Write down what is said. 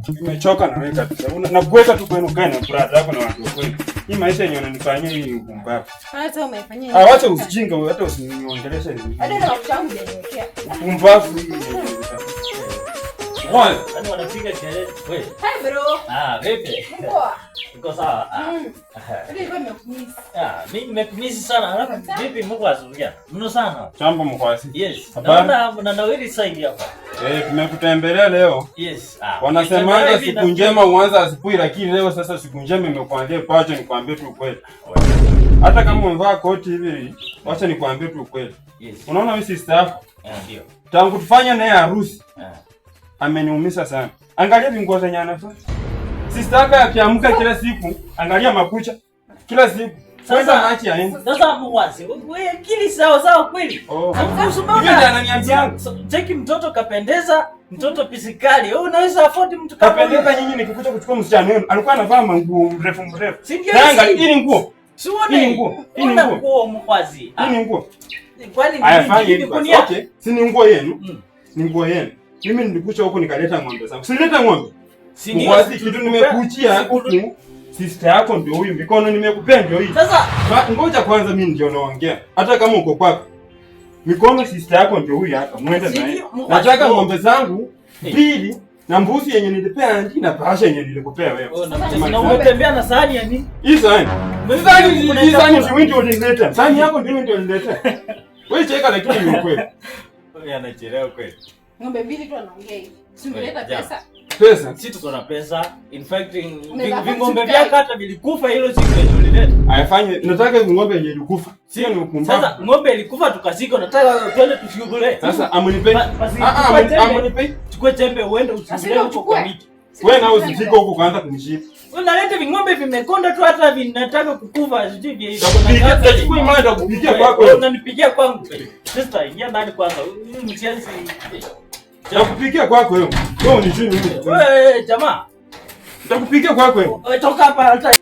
Nimechoka na wewe kabisa. Nakuweka tu kwenu kae na brada yako na watu kwenu. Hii maisha yenyewe unanifanyia hii upumbavu. Hata umefanyia hivi. Acha usijinga wewe, hata usiniongeleshe hivi. Hata na mchango hujaniwekea. Upumbavu hii. Wale, yani wanapiga kelele. Wewe. Hi bro. Vipi? Poa. Uko sawa? Ndio nimekumiss. Mimi nimekumiss sana. Alafu vipi Mungu azuia? Mno sana. Jambo mkwasi. Yes. Naona mnanawiri side hapa. Tumekutembelea leo. Yes. Wanasemanga siku njema huanza asubuhi, lakini leo sasa siku njema imekuandia pacha, nikwambie tu ukweli. Hata kama umevaa koti hivi, wacha nikwambie tu ukweli. Yes. Unaona mimi sister yako? Ndio. Tangu tufanye naye harusi. Ameniumiza sana. Angalia vinguo zenye anavaa. Sister yako akiamka kila siku, angalia makucha. Kila siku. Sasa machi aende. Sasa mwazi. Wewe akili sawa kweli. Hiyo ndio ananiambia. Cheki mtoto kapendeza, mtoto pisikali. Wewe unaweza afford mtu kapendeza nyinyi nikikuja kuchukua msichana wenu. Alikuwa anavaa manguo mrefu. Tanga hii nguo. Sione nguo. Hii nguo mwazi. Hii nguo. Kwani ni kunia? Okay. Si ni nguo yenu. Ni nguo yenu. Mimi nilikuja huko nikaleta ng'ombe zangu. Sileta ng'ombe. Si ndio kitu nimekuchia huku. Sister yako ndio huyu, mikono nimekupea ndio hii. Sasa ngoja kwanza mimi ndio naongea. Hata kama uko kwako. Mikono sister yako ndio huyu hapa. Muende naye. Nataka ng'ombe zangu mbili na mbuzi yenye nilipea anti na bahasha yenye nilikupea wewe. Na umetembea na sahani ya nini? Hii sahani. Hii sahani ndio ndio ulileta. Sahani yako ndio ulileta. Wewe cheka lakini ni ukweli. Wewe anachelewa kweli. Ng'ombe mbili tu anaongea hivi. Si ungeleta pesa. Pesa? Sisi tuko na pesa. In fact, ving'ombe vyako hata vilikufa hilo siku yenye ulileta. Ayafanye, nataka ng'ombe yenye ilikufa. Sio ni upumbavu. Sasa ng'ombe ilikufa tukazika, nataka twende tushughulie. Sasa amnipe. Amnipe. Chukua jembe uende usizile huko kwa miti. Wewe nao usifike huko kwanza kunishika. Unaleta ving'ombe vimekonda tu hata vinataka kukufa sijui vya hizo. Chukua mada kupigia kwako. Unanipigia kwangu. Sister, ingia ndani kwanza. Huyu mchianzi. Nitakupikia kwako wewe. Wewe unijui mimi. Wewe jamaa. Nitakupikia kwako wewe. Toka hapa hata